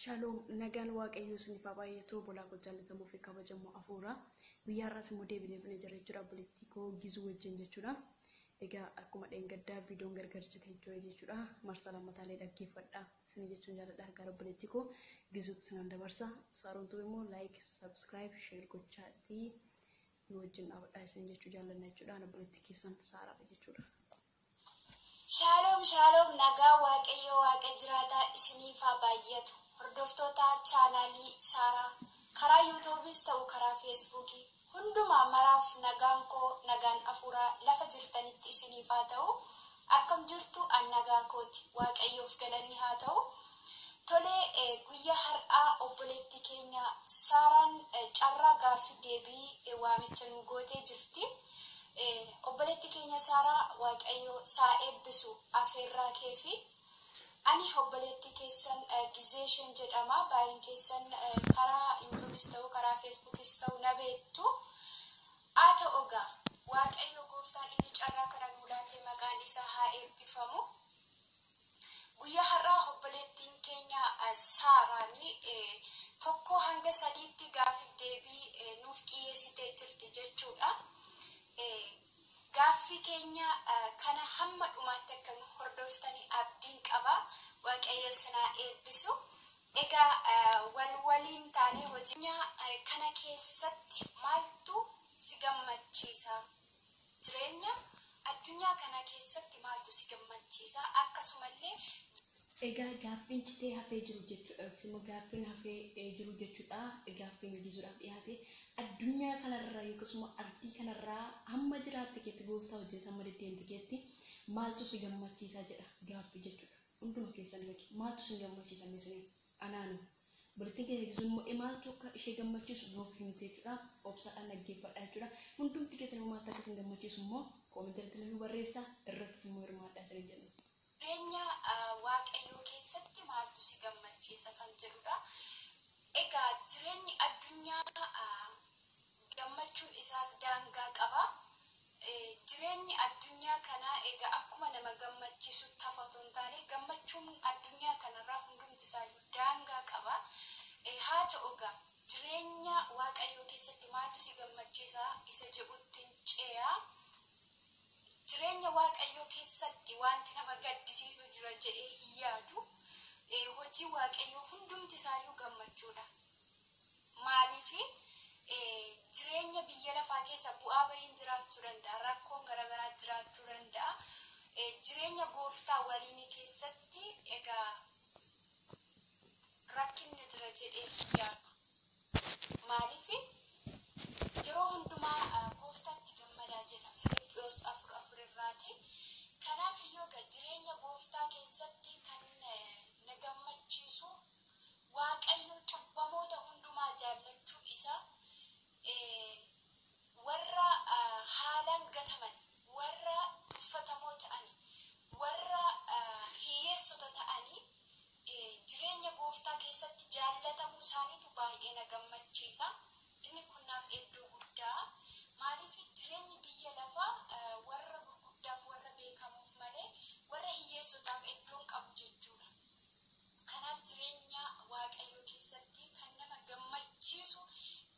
Shalom, nagaan waaqayyoo isiniif haa baay'atu. Bolaa koo jaallatamoo fi kabajamoo afuura. Guyyaa har'aas immoo deebinee jira jechuudha. Obboleettii koo Gizuu wajjin jechuudha. Egaa akkuma dheengaddaa viidiyoon gargar citee jira jechuudha. Marsaa lammataalee dhaggeeffadhaa. Isin jechuun jaalladha. Gara obboleettii koo Gizuutti sinan dabarsa. Saarontuu immoo like, subscribe, share gochaatii nu wajjin dhaabadhaa isin jechuu jaalladha jechuudha. Obboleettii keessan Saaraadha jechuudha. Shalom shalom nagaa waaqayyo waaqa jiraataa isiniif haa baay'atu. Hordoftoota chaanaalii Saaraa karaa YouTube's ta'u karaa Facebookii hundumaa maraaf nagaan koo nagaan afuuraa lafa jirtanitti isiniif haa ta'u. Akkam jirtu an nagaa kooti waaqayyoof galanni haa ta'u. Tolee guyyaa har'aa obboleettii keenya Saaraan carraa gaaffii deebii waamicha nu gootee jirti. Obboleettii keenya Saaraa waaqayyo saa eebbisu afeerraa keefi ani obboleettii keessan Gizeeshin jedhama. Baay'een keessan karaa YouTube's ta'u karaa Facebook's ta'u na beektu. Haa ta'u egaa waaqayyo gooftaan inni carraa kana nu laatee maqaan isaa haa eebbifamu. Guyyaa har'aa obboleettiin keenya Saaraanii tokko hanga sadiitti gaaffii deebii nuuf dhiyeessitee jirti jechuudha. Gaaffii keenya kana hamma dhumaatti akka nu hordoftanii abdiin qaba. Waaqayyo sinaa eebbisu. Egaa waliin taanee hojii kana keessatti maaltu si gammachiisa? Jireenya addunyaa kana keessatti maaltu si gammachiisa? Akkasumallee Egaa gaaffiin citee hafee jiru jechuudha. Immoo gaaffiin hafee jiru jechuudha. Gaaffiin Gizuudhaaf dhiyaate addunyaa kanarraa yookiis immoo ardii kanarraa hamma jiraatte keetti gooftaa hojii hamma deddeemte keetti maaltu si gammachiisa jedha gaaffii jechuudha. Hunduma keessan maaltu si gammachiisa misini anaanu bultiin keenya Gizuu immoo maaltu akka ishee gammachiisu nuuf himte jechuudha. Obsaadhaan dhaggeeffadhaa jechuudha. Hundumti keessan immoo maaltu akka isin gammachiisu immoo koomenteeritti nu barreessaa irrattis immoo hirmaadhaa isin jenna. Jireenya waaqayyoo keessatti maaltu si gammachiisa kan jedhudha. Egaa jireenyi addunyaa gammachuun isaas daangaa qaba. Jireenyi addunyaa kanaa egaa akkuma nama gammachiisu tafatoo hin taane gammachuun addunyaa kanarraa hundumti isaayyuu daangaa qaba. Haa ta'u egaa jireenya waaqayyoo keessatti maaltu si gammachiisa isa jedhutti ce'aa. Jireenya waaqayyoo keessatti wanti nama gaddisiisu jira jedhee hin yaadu. Hojii waaqayyoo hundumti isaayyuu gammachuudha. Maaliif jireenya biyya lafaa keessa bu'aa bahiin jiraachuu danda'a. Rakkoon garaagaraa jiraachuu danda'a. Jireenya gooftaa waliin keessatti egaa rakkinni jira jedhee hin yaadu. Maaliif yeroo hundumaa gooftaatti gammadaa jedha. Filiphos 4:4 kanaaf iyyuu jireenya gooftaa keessatti kan na gammachiisu waaqayyo cubbamoota hundumaa jaallachuu isa warra haalaan gataman warra tuffatamoo ta'anii warra hiyyeessota ta'anii jireenya gooftaa keessatti jaallatamuu isaaniitu baay'ee na gammachiisa. Inni kun naaf iddoo guddaa. Maaliif jireenyi biyya lafaa warra gurguddaaf warra beekamuuf malee warra hiyyeessotaaf iddoon qabu jechuudha. Kanaaf jireenya waaqayyoo keessatti kan nama gammachiisu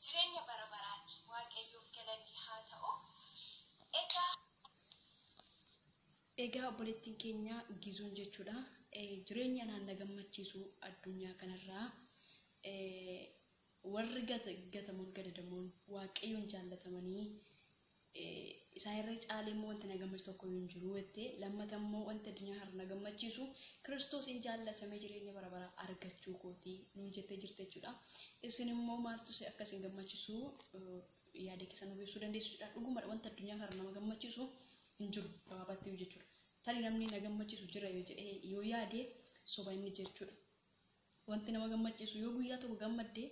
jireenya bara baraati. Waaqayyoof galanni haa ta'u. Egaa obboleettiin keenya Gizuun jechuudha. Jireenya na gammachiisu addunyaa kanarraa warri gatamuun gadadamuun waaqayyoon jaallatamanii isaan irra caalee immoo wanti na gammachiisu tokko hin jiru jettee lammata immoo wanti addunyaa har'a na gammachiisu Kiristoosiin jaallatamee jireenya bara baraa argachuu kooti nuun jettee jirte jechuudha. Isin immoo maaltu akka isin gammachiisu yaada keessan nuuf ibsuu dandeessuudha. Dhugumadha wanti addunyaa har'a nama gammachiisu hin jiru gabaabatti jechuudha. Tarii namni na gammachiisu jira yoo yaade soba inni jechuudha. Wanti nama gammachiisu yoo guyyaa tokko gammadde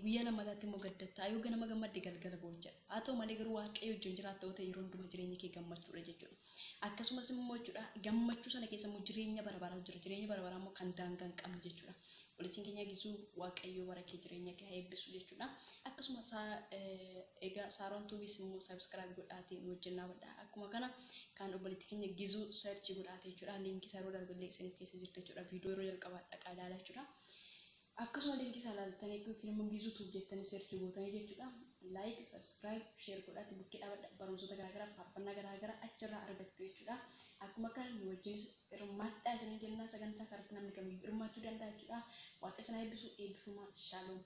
guyyaa lammataatti immoo gaddatta. Yoo ganama gammadde galgala boonja. Haa ta'u malee garuu waaqayyo wajjin jiraatta ta'e yeroo hundumaa jireenya kee gammachuudha jechuudha. Akkasumas immoo jechuudha gammachuu sana keessa immoo jireenya bara baraa jira. Jireenya bara baraa immoo kan daangaa hin qabne jechuudha. Obboleettiin keenya Gizuu waaqayyo bara kee jireenya kee haa eebbisu jechuudha. Akkasumas egaa Saarontuubis immoo subscribe godhaatee nu wajjin dhaabadha. Akkuma kana kan obboleettii keenya Gizuu search godhaatee jechuudha. Linkii isaa yeroo darbillee isiniif keessa jirti jechuudha. Viidiyoo yeroo jalqabaa dhaqaa ilaalaa jechuudha. akkasuma linkii isaa ilaaltanii yookiin immoo bizuutuuf jettanii seerchii gootanii jechuudha. Like, subscribe, share godhatti bukkee dhaabadha. Barumsoota garaagaraa, faarfannaa garaagaraa achirraa argattu jechuudha. Akkuma kan nu wajjin hirmaadhaa isin jenna sagantaa kanatti namni kamiyyuu hirmaachuu danda'a jechuudha. Waaqayyo sana eebbisu eebbifamaa. Shalom.